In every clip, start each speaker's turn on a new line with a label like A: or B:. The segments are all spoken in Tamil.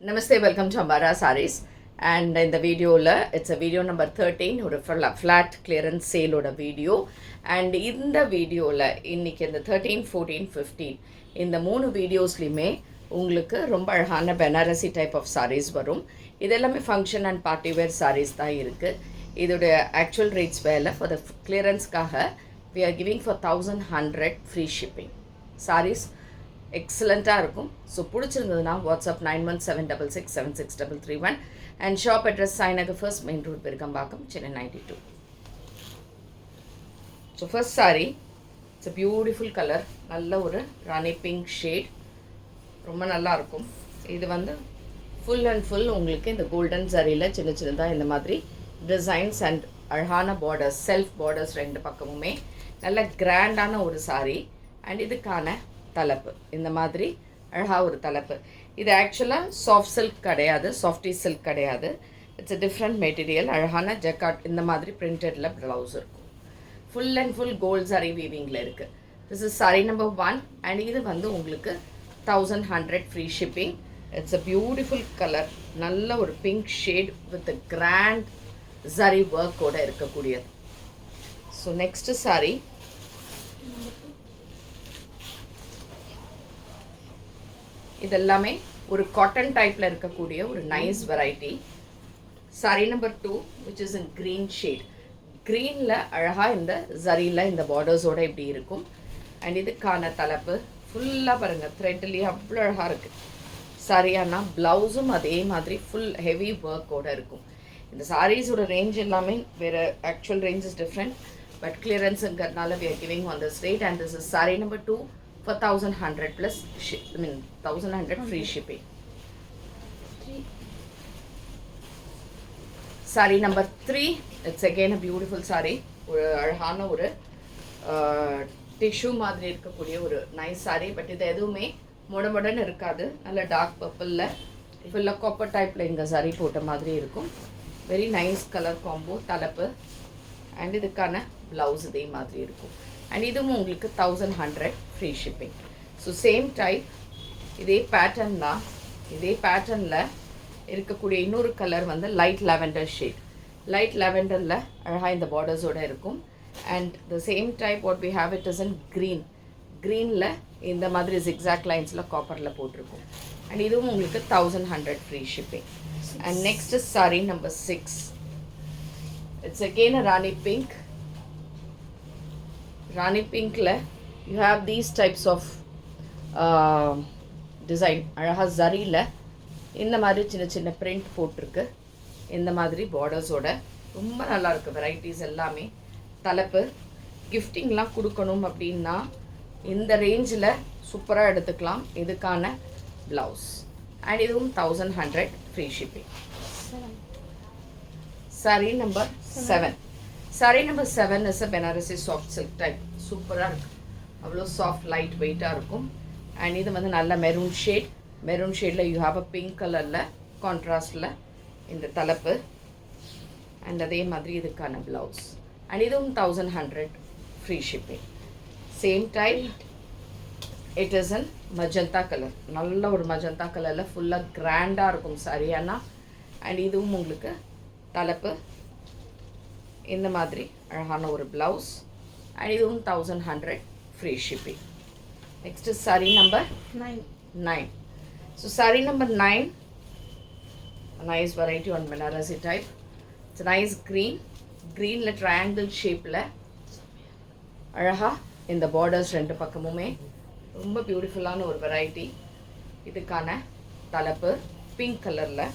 A: Namaste, welcome to Ambara Sarees. And in the video, it's a video number 13, ஒரு flat clearance sale ஓட video. And இந்த வீடியோவில் இன்னைக்கு இந்த 13, 14, 15 இந்த மூணு வீடியோஸ்லையுமே உங்களுக்கு ரொம்ப அழகான பெனாரசி டைப் ஆஃப் sarees வரும். இதெல்லாமே function and party wear sarees தான் இருக்குது. இதோடைய ஆக்சுவல் ரேட்ஸ் வேலை ஃபார் த கிளியரன்ஸ்க்காக we are giving for 1100 free shipping. sarees எக்ஸலண்ட்டாக இருக்கும். ஸோ பிடிச்சிருந்ததுன்னா WhatsApp 9176676331 and shop address Sainagar first main road Perukkambakkam Chennai 92. So first sari it's a beautiful colour, நல்ல ஒரு ராணி பிங்க் ஷேட், ரொம்ப நல்லாயிருக்கும். இது வந்து ஃபுல் அண்ட் ஃபுல் உங்களுக்கு இந்த கோல்டன் சாரியில் சின்ன சின்னதாக இந்த மாதிரி டிசைன்ஸ் அண்ட் அழகான பார்டர்ஸ், செல்ஃப் பார்டர்ஸ் ரெண்டு பக்கமுமே நல்ல கிராண்டான ஒரு சாரி. அண்ட் இதுக்கான தலைப்பு இந்த மாதிரி அழகாக ஒரு தலைப்பு. இது ஆக்சுவலாக சாஃப்ட் சில்க் கிடையாது, சாஃப்டி சில்க் கிடையாது. It's a different material. அழகான ஜக்காட் இந்த மாதிரி பிரிண்டடில் ப்ளவுஸ் இருக்கும். Full and full gold sari வீவிங்கில் இருக்குது. This is sari number 1 and இது வந்து உங்களுக்கு 1100 free shipping. It's a beautiful colour, நல்ல ஒரு pink shade with grand zari ஒர்க்கோடு இருக்கக்கூடியது. ஸோ நெக்ஸ்ட்டு சாரி இதெல்லாமே ஒரு காட்டன் டைப்பில் இருக்கக்கூடிய ஒரு nice variety. Sorry number 2 which is in green shade. க்ரீனில் அழகாக இந்த ஜரியில் இந்த பார்டர்ஸோடு இப்படி இருக்கும். அண்ட் இதுக்கான தலைப்பு ஃபுல்லாக பாருங்கள், த்ரெட்லேயே அவ்வளோ அழகாக இருக்குது. சரியானா ப்ளவுஸும் அதே மாதிரி ஃபுல் ஹெவி ஒர்க்கோடு இருக்கும். இந்த சாரீஸோட ரேஞ்ச் எல்லாமே வேறு, actual range is different, but கிளியரன்ஸுங்கிறதுனால we are giving on this rate. And this is saree number 2 for 1100 plus 1100 free shipping. Saree number 3, it's again a beautiful saree. ஒரு அழகான ஒரு டிஷ்யூ மாதிரி இருக்கக்கூடிய ஒரு நைஸ் saree. பட் இது எதுவுமே மொடன்னு இருக்காது. நல்ல டார்க் பர்பிளில் ஃபுல்லாக காப்பர் டைப்பில் இந்த saree போட்ட மாதிரி இருக்கும். Very nice colour combo. தலைப்பு அண்ட் இதுக்கான ப்ளவுஸ் இதே மாதிரி இருக்கும். அண்ட் இதுவும் உங்களுக்கு 1100 free shipping. So same type, இதே பேட்டர்ன் தான். இதே பேட்டர்னில் இருக்கக்கூடிய இன்னொரு கலர் வந்து லைட் லாவெண்டர் ஷேட். லைட் லாவெண்டரில் அழகாக இந்த பார்டர்ஸோடு இருக்கும். And the same type what we have it is in green. க்ரீனில் இந்த மாதிரி ஜிக்ஸாக் லைன்ஸில் காப்பரில் போட்டிருக்கும். அண்ட் இதுவும் உங்களுக்கு 1100 free shipping. And next is sari number 6. It's again a rani pink. Rani பிங்க்கில் you have these types of design. அழகாக ஜரியில் இந்த மாதிரி சின்ன சின்ன பிரிண்ட் போட்டிருக்கு. இந்த மாதிரி பார்டர்ஸோட ரொம்ப நல்லாயிருக்கு. வெரைட்டிஸ் எல்லாமே. தலைப்பு கிஃப்டிங்லாம் கொடுக்கணும் அப்படின்னா இந்த ரேஞ்சில் சூப்பராக எடுத்துக்கலாம். இதுக்கான ப்ளவுஸ் அண்ட் இதுவும் 1100 free shipping. Sari number 7. Sari number 7 is a Banarasi soft silk type. சூப்பராக இருக்குது, அவ்வளோ சாஃப்ட் லைட் வெயிட்டாக இருக்கும். அண்ட் இது வந்து நல்ல மெரூன் ஷேட். மெரூன் ஷேடில் யூ ஹாவ் அ பிங்க் கலரில் கான்ட்ராஸ்டில் இந்த தலைப்பு அண்ட் அதே மாதிரி இதுக்கான ப்ளவுஸ். அண்ட் இதுவும் 1100 free shipping. Same type it is an magenta colour. நல்ல ஒரு மஜந்தா கலரில் ஃபுல்லாக கிராண்டாக இருக்கும் சரியானா. அண்ட் இதுவும் உங்களுக்கு தலைப்பு இந்த மாதிரி அழகான ஒரு ப்ளவுஸ். அண்ட் இதுவும் 1100 free shipping. Next sari number 9. So sari number 9, nice variety one Banarasi type. It's nice green. க்ரீனில் ட்ரையாங்கிள் ஷேப்பில் அழகாக இந்த பார்டர்ஸ் ரெண்டு பக்கமுமே ரொம்ப பியூட்டிஃபுல்லான ஒரு வெரைட்டி. இதுக்கான தலைப்பு பிங்க் கலரில்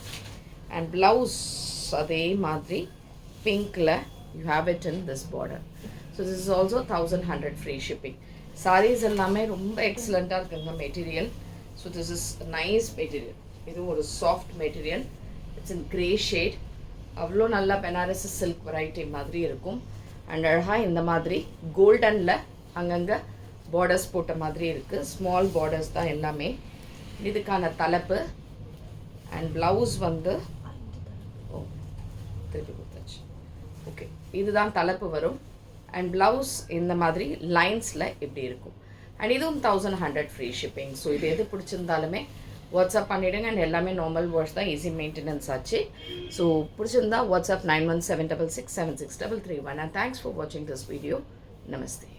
A: அண்ட் ப்ளவுஸ் அதே மாதிரி பிங்க்கில் you have it in this border. So this is also 1100 free shipping. Saris எல்லாமே ரொம்ப எக்ஸலண்ட்டாக இருக்குங்க material. So this is nice material. இதுவும் ஒரு soft material. It's in grey shade. அவ்வளோ நல்லா பெனாரசி சில்க் வெரைட்டி மாதிரி இருக்கும். அண்ட் அழகாக இந்த மாதிரி கோல்டனில் அங்கங்கே பார்டர்ஸ் போட்ட மாதிரி இருக்குது. ஸ்மால் பார்டர்ஸ் தான் எல்லாமே. இதுக்கான தலைப்பு அண்ட் ப்ளவுஸ் வந்து திருப்பி கொடுத்தாச்சு. ஓகே, இதுதான் தலைப்பு வரும். அண்ட் ப்ளவுஸ் இந்த மாதிரி லைன்ஸில் இப்படி இருக்கும். அண்ட் இதுவும் 1100 ஃப்ரீ ஷிப்பிங். ஸோ இது எது பிடிச்சிருந்தாலுமே வாட்ஸ்அப் பண்ணிவிடுங்க. அண்ட் எல்லாமே நார்மல் வாஷ் தான், ஈஸி மெயின்டெனன்ஸ் ஆச்சு. ஸோ பிடிச்சிருந்தா வாட்ஸ்அப் 9176676331. அண்ட் தேங்க்ஸ் ஃபார் வாட்சிங் திஸ் வீடியோ. நமஸ்தே.